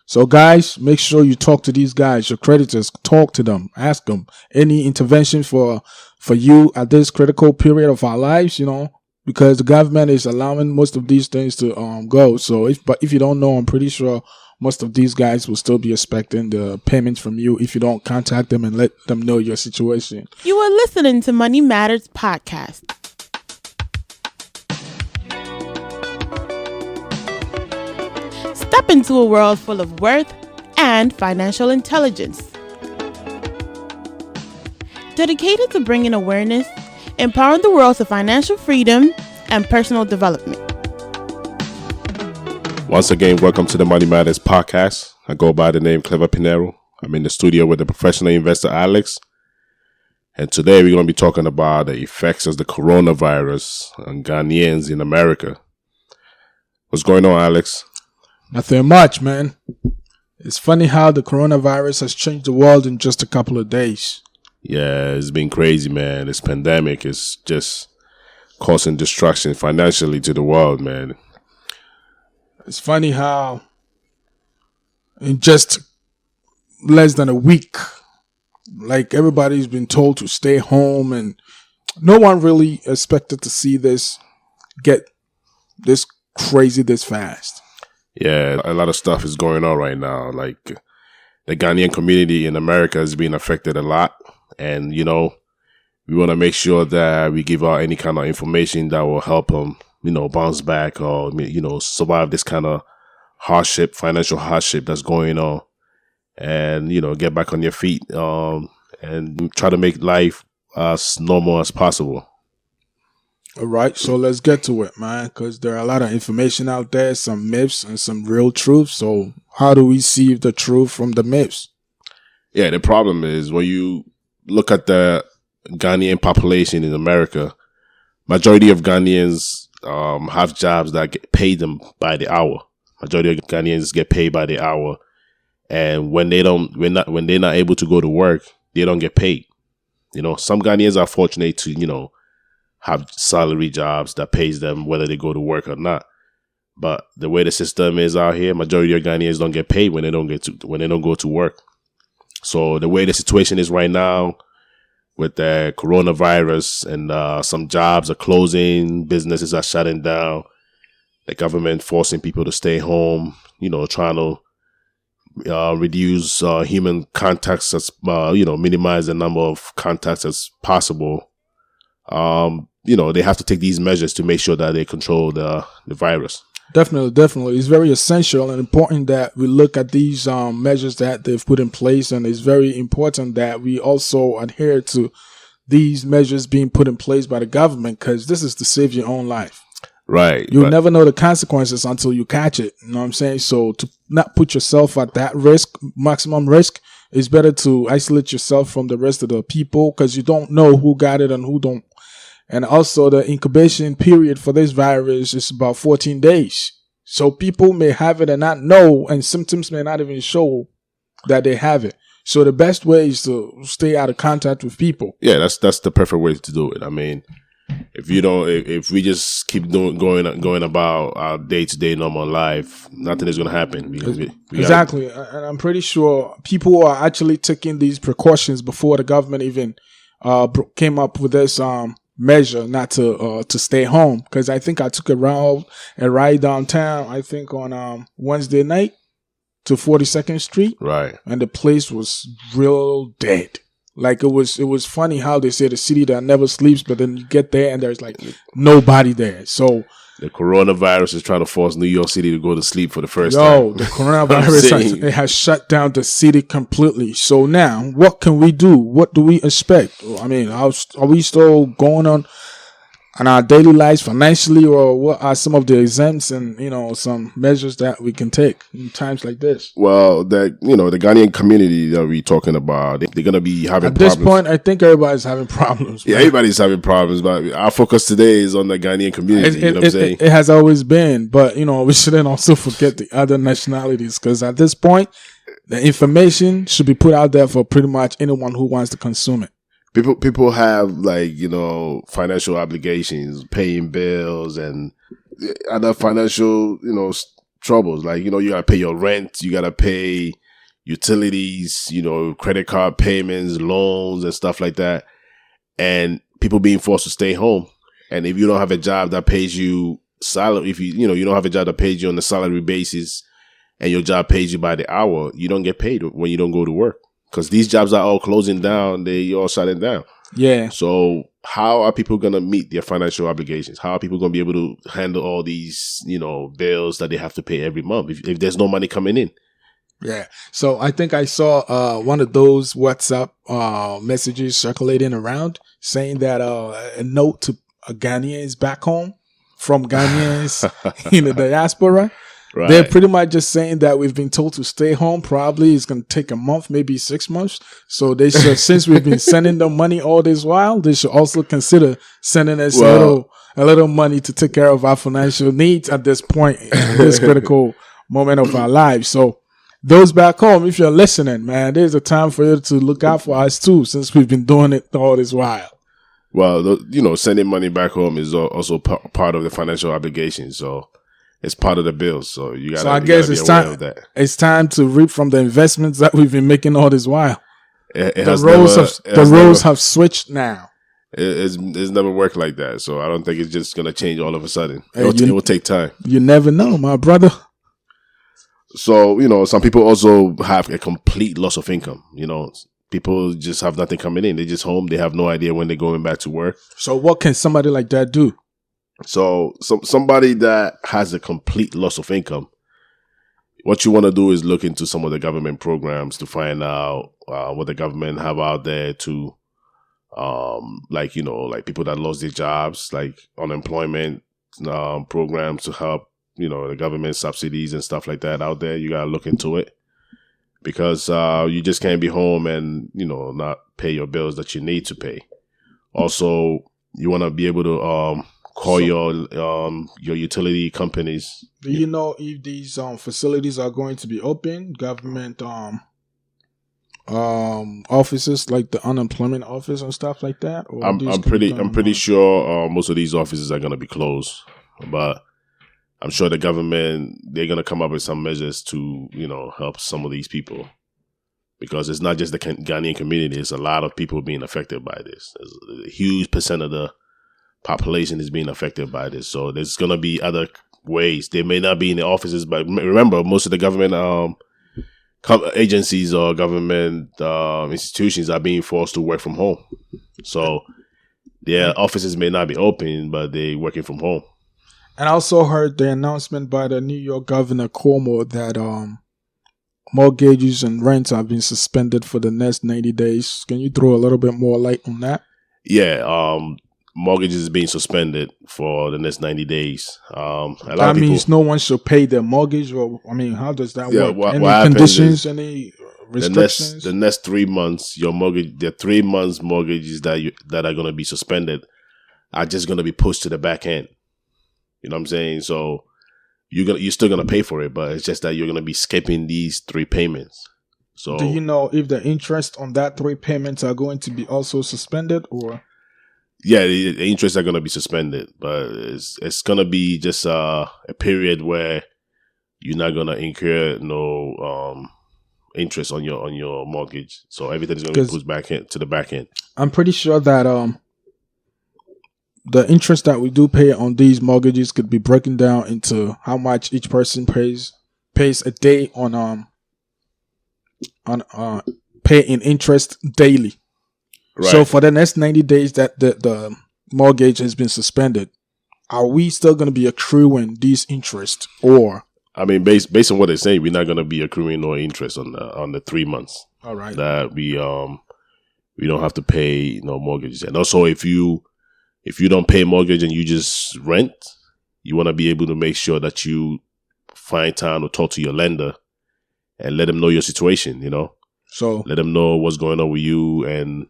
So guys, make sure you talk to these guys, your creditors, talk to them, ask them any intervention for you at this critical period of our lives, because the government is allowing most of these things to go. So if you don't know, I'm pretty sure most of these guys will still be expecting the payments from you if you don't contact them and let them know your situation. You are listening to Money Matters Podcast. Step into a world full of worth and financial intelligence. Dedicated to bringing awareness, empowering the world to financial freedom and personal development. Once again, welcome to the Money Matters Podcast. I go by the name Clever Pinero. I'm in the studio with the professional investor Alex. And today we're going to be talking about the effects of the coronavirus on Ghanaians in America. What's going on, Alex? Nothing much, man. It's funny how the coronavirus has changed the world in just a couple of days. Yeah, it's been crazy, man. This pandemic is just causing destruction financially to the world, man. It's funny how in just less than a week, like everybody's been told to stay home, and no one really expected to see this get this crazy this fast. Yeah, a lot of stuff is going on right now. Like the Ghanaian community in America is being affected a lot. And, we want to make sure that we give out any kind of information that will help them, bounce back or, survive this kind of hardship, financial hardship that's going on. And, get back on your feet and try to make life as normal as possible. All right, so let's get to it, man, because there are a lot of information out there, some myths and some real truth. So how do we see the truth from the myths? Yeah, the problem is when you look at the Ghanaian population in America, majority of Ghanaians have jobs that get paid them by the hour. Majority of Ghanaians get paid by the hour, and when they're not able to go to work, they don't get paid. Some Ghanaians are fortunate to have salary jobs that pays them whether they go to work or not. But the way the system is out here, majority of Ghanaians don't get paid when they don't go to work. So the way the situation is right now with the coronavirus and some jobs are closing, businesses are shutting down, the government forcing people to stay home, trying to reduce human contacts, as minimize the number of contacts as possible. They have to take these measures to make sure that they control the virus. Definitely. It's very essential and important that we look at these measures that they've put in place. And it's very important that we also adhere to these measures being put in place by the government, because this is to save your own life. Right. You'll never know the consequences until you catch it. You know what I'm saying? So to not put yourself at that risk, maximum risk, it's better to isolate yourself from the rest of the people, because you don't know who got it and who don't. And also the incubation period for this virus is about 14 days. So people may have it and not know, and symptoms may not even show that they have it. So the best way is to stay out of contact with people. Yeah, that's the perfect way to do it. I mean, if we just keep going about our day-to-day normal life, nothing is going to happen. Exactly. And I'm pretty sure people are actually taking these precautions before the government even came up with this measure not to stay home, because I think I took a ride downtown, I think on Wednesday night to 42nd Street, right, and the place was real dead. Like it was funny how they say the city that never sleeps, but then you get there and there's like nobody there. So the coronavirus is trying to force New York City to go to sleep for the first time. The coronavirus has shut down the city completely. So now, what can we do? What do we expect? I mean, are we still going on our daily lives financially, or what are some of the exempts and some measures that we can take in times like this? Well, the Ghanaian community that we're talking about, they're gonna be having at problems. This point. I think everybody's having problems. Yeah, everybody's having problems, but our focus today is on the Ghanaian community. You know what I'm saying? It has always been, but we shouldn't also forget the other nationalities, because at this point, the information should be put out there for pretty much anyone who wants to consume it. People have financial obligations, paying bills and other financial, troubles. Like, you know, you gotta pay your rent, you gotta pay utilities, you know, credit card payments, loans and stuff like that. And people being forced to stay home. And if you don't have a job that pays you salary, if you don't have a job that pays you on a salary basis and your job pays you by the hour, you don't get paid when you don't go to work. Because these jobs are all closing down, they all shutting down. Yeah. So how are people going to meet their financial obligations? How are people going to be able to handle all these, you know, bills that they have to pay every month if there's no money coming in? Yeah. So I think I saw one of those WhatsApp messages circulating around saying that a note to Ghanaians back home from Ghanaians in the diaspora. Right. They're pretty much just saying that we've been told to stay home. Probably it's going to take a month, maybe 6 months. So they should, since we've been sending them money all this while, they should also consider sending us a little money to take care of our financial needs at this point, in this critical moment of our lives. So those back home, if you're listening, man, there's a time for you to look out for us too, since we've been doing it all this while. Well, you know, sending money back home is also part of the financial obligation. So it's part of the bills. So you got. So I guess it's time. It's time to reap from the investments that we've been making all this while. The roles have switched now. It's never worked like that. So I don't think it's just gonna change all of a sudden. It will take time. You never know, my brother. So, you know, some people also have a complete loss of income. You know, people just have nothing coming in. They're just home. They have no idea when they're going back to work. So what can somebody like that do? So somebody that has a complete loss of income, what you want to do is look into some of the government programs to find out what the government have out there to, like, you know, like people that lost their jobs, like unemployment programs to help. You know, the government subsidies and stuff like that out there. You got to look into it because you just can't be home and, you know, not pay your bills that you need to pay. Also, you want to be able to call your utility companies. Do you know if these facilities are going to be open? Government offices like the unemployment office and stuff like that? Or I'm pretty sure most of these offices are going to be closed, but I'm sure the government, they're going to come up with some measures to, you know, help some of these people because it's not just the Ghanaian community. It's a lot of people being affected by this. There's a huge percent of the population is being affected by this. So there's going to be other ways. They may not be in the offices, but remember, most of the government agencies or government institutions are being forced to work from home. So their offices may not be open, but they're working from home. And I also heard the announcement by the New York Governor Cuomo that mortgages and rents have been suspended for the next 90 days. Can you throw a little bit more light on that? Yeah, mortgages is being suspended for the next 90 days. That means no one should pay their mortgage, or I mean, how does that work? Any what conditions, any restrictions? The next 3 months, your mortgage, the 3 months mortgages that are going to be suspended are just going to be pushed to the back end. You know what I'm saying? So you're still gonna pay for it, but it's just that you're gonna be skipping these 3 payments. So do you know if the interest on that 3 payments are going to be also suspended, or? Yeah, the interests are gonna be suspended, but it's gonna be just a period where you're not gonna incur no interest on your mortgage. So everything is gonna be pushed back to the back end. I'm pretty sure that the interest that we do pay on these mortgages could be broken down into how much each person pays a day on paying interest daily. Right. So for the next 90 days that the mortgage has been suspended, are we still going to be accruing these interest, or? I mean, based on what they're saying, we're not going to be accruing no interest on the 3 months. All right. That we don't have to pay no mortgages, and also if you don't pay mortgage and you just rent, you want to be able to make sure that you find time to talk to your lender and let them know your situation, you know? So let them know what's going on with you, and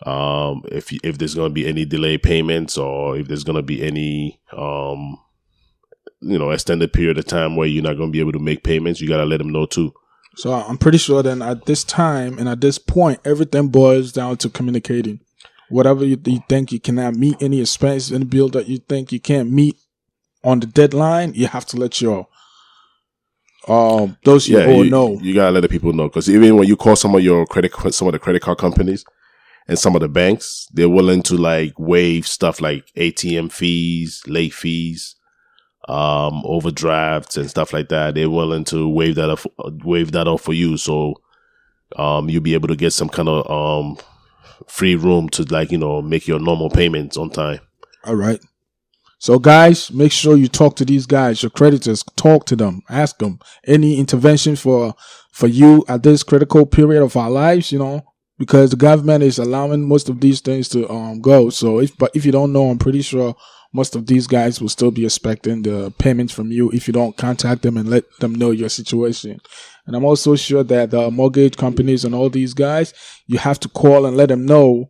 if there's going to be any delayed payments, or if there's going to be any, extended period of time where you're not going to be able to make payments, you got to let them know too. So I'm pretty sure then at this time and at this point, everything boils down to communicating. Whatever you think you cannot meet, any expense, any bill that you think you can't meet on the deadline, you have to let your those you all you know. You gotta let the people know, because even when you call some of the credit card companies and some of the banks, they're willing to like waive stuff like ATM fees, late fees, overdrafts and stuff like that. They're willing to waive that off for you, so you'll be able to get some kind of free room to, like, make your normal payments on time. All right. So guys, make sure you talk to these guys, your creditors. Talk to them, ask them any intervention for you at this critical period of our lives, because the government is allowing most of these things to go. So if you don't know, I'm pretty sure most of these guys will still be expecting the payments from you if you don't contact them and let them know your situation. And I'm also sure that the mortgage companies and all these guys, you have to call and let them know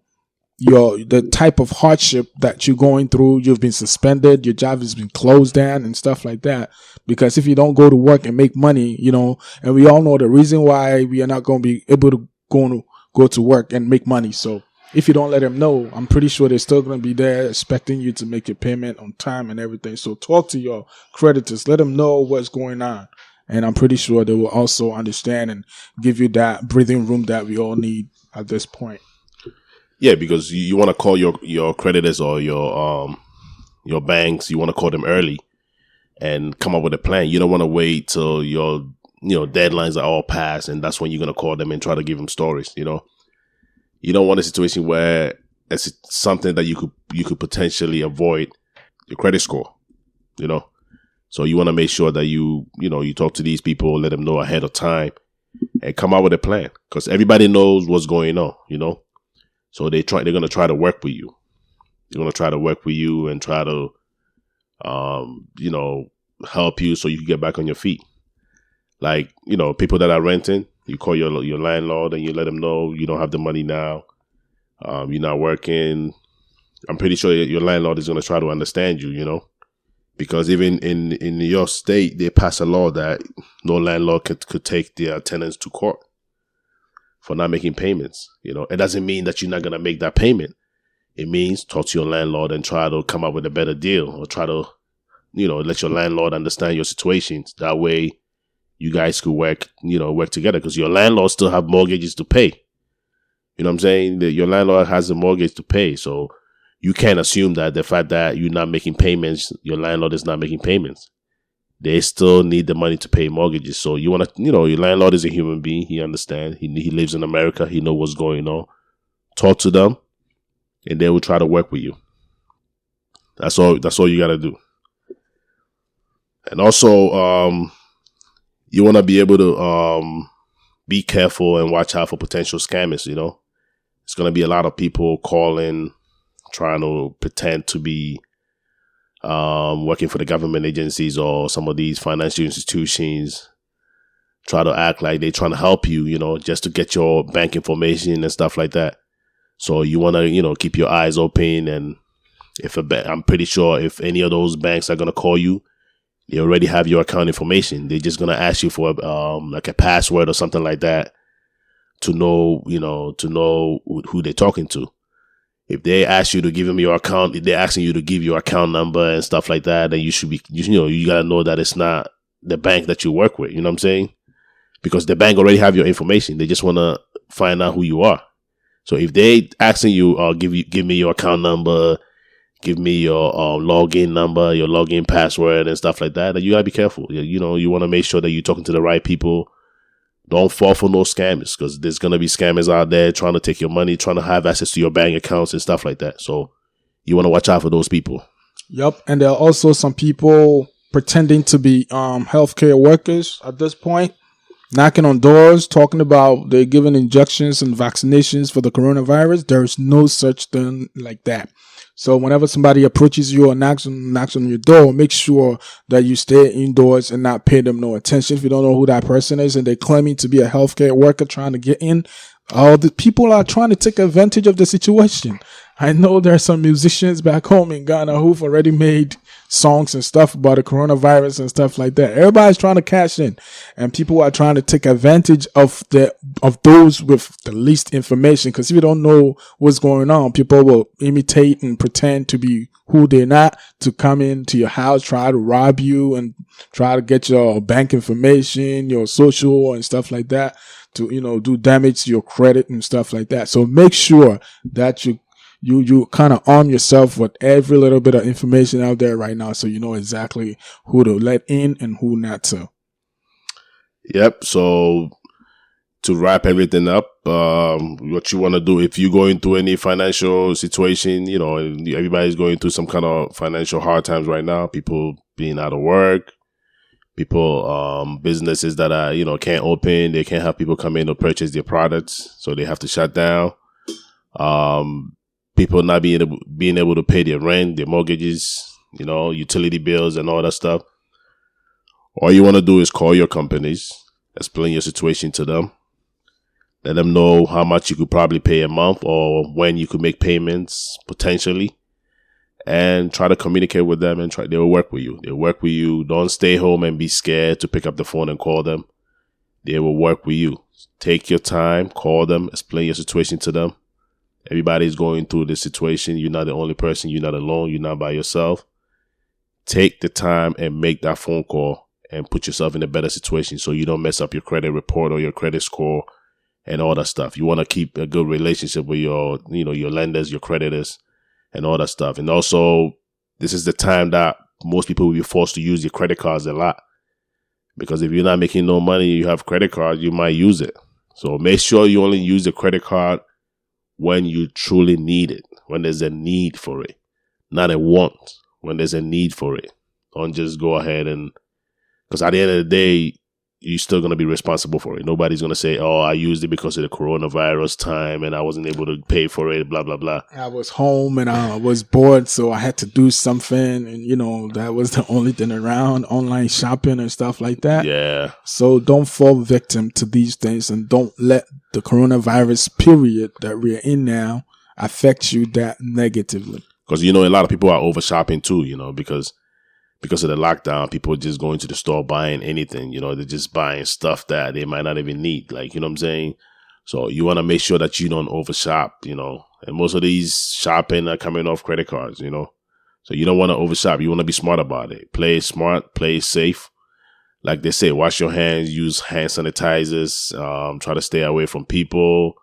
the type of hardship that you're going through. You've been suspended, your job has been closed down and stuff like that. Because if you don't go to work and make money, and we all know the reason why we are not going to be able to go to work and make money. So if you don't let them know, I'm pretty sure they're still going to be there expecting you to make your payment on time and everything. So talk to your creditors, let them know what's going on. And I'm pretty sure they will also understand and give you that breathing room that we all need at this point. Yeah, because you want to call your creditors or your banks. You want to call them early and come up with a plan. You don't want to wait till your deadlines are all passed, and that's when you're gonna call them and try to give them stories. You don't want a situation where it's something that you could potentially avoid your credit score. So you want to make sure that you talk to these people, let them know ahead of time, and come out with a plan, because everybody knows what's going on. So they're going to try to work with you. They're going to try to work with you and try to, help you so you can get back on your feet. Like, people that are renting, you call your landlord and you let them know you don't have the money now. You're not working. I'm pretty sure your landlord is going to try to understand you, because even in New York State, they passed a law that no landlord could take their tenants to court for not making payments. It doesn't mean that you're not going to make that payment. It means talk to your landlord and try to come up with a better deal, or try to, let your landlord understand your situations. That way you guys could work together, because your landlord still have mortgages to pay. You know what I'm saying? That your landlord has a mortgage to pay. So you can't assume that the fact that you're not making payments, your landlord is not making payments. They still need the money to pay mortgages. So you want to, your landlord is a human being. He understands. He lives in America. He knows what's going on. Talk to them, and they will try to work with you. That's all you got to do. And also, you want to be able to be careful and watch out for potential scammers. It's going to be a lot of people calling, trying to pretend to be working for the government agencies or some of these financial institutions. Try to act like they're trying to help you, just to get your bank information and stuff like that. So you want to, keep your eyes open. And I'm pretty sure if any of those banks are going to call you, they already have your account information. They're just going to ask you for like a password or something like that to know who they're talking to. If they ask you to give them your account, if they're asking you to give your account number and stuff like that, then you should be, you got to know that it's not the bank that you work with. You know what I'm saying? Because the bank already have your information. They just want to find out who you are. So if they asking you, give me your account number, give me your login number, your login password and stuff like that, then you got to be careful. You want to make sure that you're talking to the right people. Don't fall for no scammers, because there's going to be scammers out there trying to take your money, trying to have access to your bank accounts and stuff like that. So you want to watch out for those people. Yep. And there are also some people pretending to be healthcare workers at this point, knocking on doors, talking about they're giving injections and vaccinations for the coronavirus. There is no such thing like that. So whenever somebody approaches you or knocks on your door, make sure that you stay indoors and not pay them no attention. If you don't know who that person is and they're claiming to be a healthcare worker trying to get in, all the people are trying to take advantage of the situation. I know there are some musicians back home in Ghana who've already made songs and stuff about the coronavirus and stuff like that. Everybody's trying to cash in, and people are trying to take advantage of of those with the least information. Because if you don't know what's going on, people will imitate and pretend to be who they're not, to come into your house, try to rob you, and try to get your bank information, your social and stuff like that, to, do damage to your credit and stuff like that. So make sure that you kind of arm yourself with every little bit of information out there right now, so you know exactly who to let in and who not to. Yep. So to wrap everything up, what you want to do if you're going through any financial situation, everybody's going through some kind of financial hard times right now. People being out of work, people, businesses that are, can't open, they can't have people come in to purchase their products, so they have to shut down. People not being able to pay their rent, their mortgages, utility bills and all that stuff. All you want to do is call your companies, explain your situation to them, let them know how much you could probably pay a month or when you could make payments potentially, and try to communicate with them, and they will work with you. They'll work with you. Don't stay home and be scared to pick up the phone and call them. They will work with you. Take your time, call them, explain your situation to them. Everybody's going through this situation. You're not the only person. You're not alone. You're not by yourself. Take the time and make that phone call and put yourself in a better situation so you don't mess up your credit report or your credit score and all that stuff. You want to keep a good relationship with your lenders, your creditors, and all that stuff. And also, this is the time that most people will be forced to use your credit cards a lot. Because if you're not making no money, you have credit cards, you might use it. So make sure you only use the credit card when you truly need it, when there's a need for it, not a want, when there's a need for it. Don't just go ahead because at the end of the day, you're still going to be responsible for it. Nobody's going to say, oh, I used it because of the coronavirus time and I wasn't able to pay for it, blah, blah, blah. I was home and I was bored, so I had to do something. And, that was the only thing around, online shopping and stuff like that. Yeah. So don't fall victim to these things, and don't let the coronavirus period that we're in now affect you that negatively. Because, a lot of people are over shopping too, because of the lockdown, people are just going to the store buying anything, they're just buying stuff that they might not even need. Like, you know what I'm saying? So you want to make sure that you don't overshop, and most of these shopping are coming off credit cards, so you don't want to overshop. You want to be smart about it. Play smart, play safe. Like they say, wash your hands, use hand sanitizers, try to stay away from people.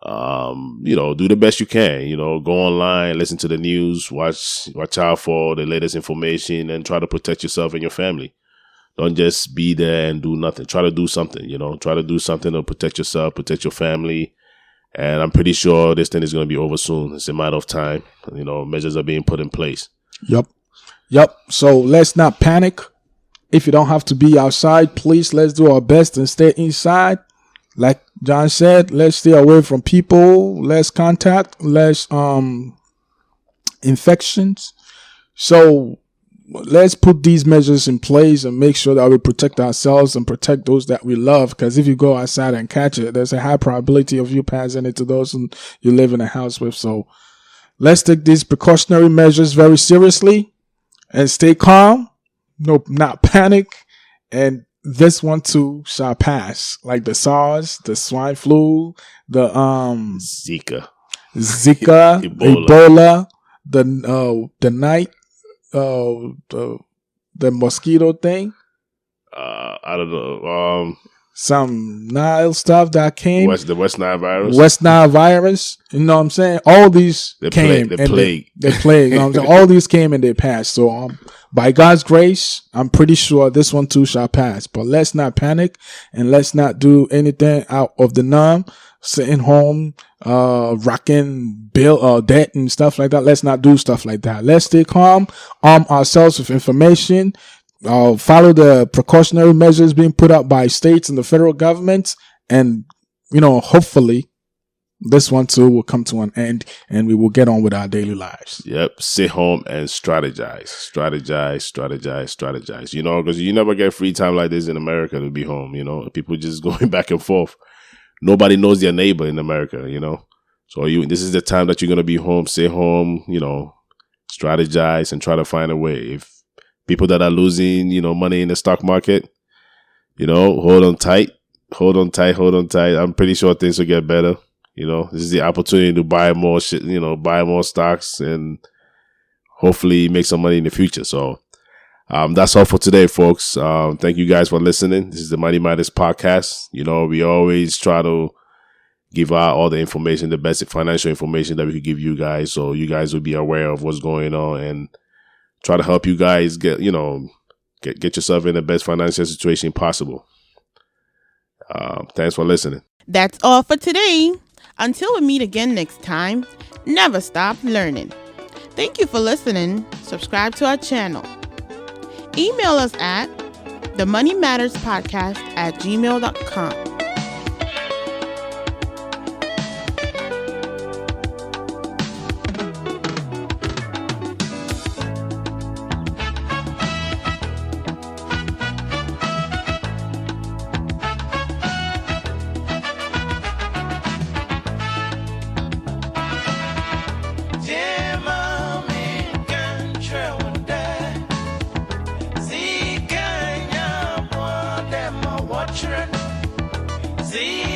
Do the best you can, go online, listen to the news, watch out for the latest information, and try to protect yourself and your family. Don't just be there and do nothing. Try to do something, try to do something to protect yourself, protect your family. And I'm pretty sure this thing is going to be over soon. It's a matter of time. Measures are being put in place. Yep. So let's not panic. If you don't have to be outside, please, let's do our best and stay inside. Like John said, let's stay away from people, less contact, less infections. So let's put these measures in place and make sure that we protect ourselves and protect those that we love. Because if you go outside and catch it, there's a high probability of you passing it to those who you live in a house with. So let's take these precautionary measures very seriously and stay calm. No, not panic. And this one too shall pass, like the SARS, the swine flu, the Zika, Ebola, the mosquito thing. I don't know. Some Nile stuff that came. The West Nile virus. West Nile virus. You know what I'm saying? All these came. The plague. The plague. You know what I'm saying? All these came and they passed. So by God's grace, I'm pretty sure this one too shall pass. But let's not panic and let's not do anything out of the norm. Sitting home, rocking debt and stuff like that. Let's not do stuff like that. Let's stay calm, arm ourselves with information, follow the precautionary measures being put out by states and the federal government, and hopefully this one too will come to an end and we will get on with our daily lives. Yep. Sit home and strategize, because you never get free time like this in America to be home. People just going back and forth. Nobody knows their neighbor in America, so this is the time that you're going to be home. Sit home, strategize and try to find a way. If people that are losing money in the stock market, hold on tight. hold on tight, hold on tight. I'm pretty sure things will get better. You know, this is the opportunity to buy more shit, you know, buy more stocks and hopefully make some money in the future. So that's all for today, folks. Thank you guys for listening. This is the Money Matters podcast. You know, we always try to give out all the information, the basic financial information that we could give you guys, so you guys will be aware of what's going on and try to help you guys get yourself in the best financial situation possible. Thanks for listening. That's all for today. Until we meet again next time, never stop learning. Thank you for listening. Subscribe to our channel. Email us at themoneymatterspodcast@gmail.com. See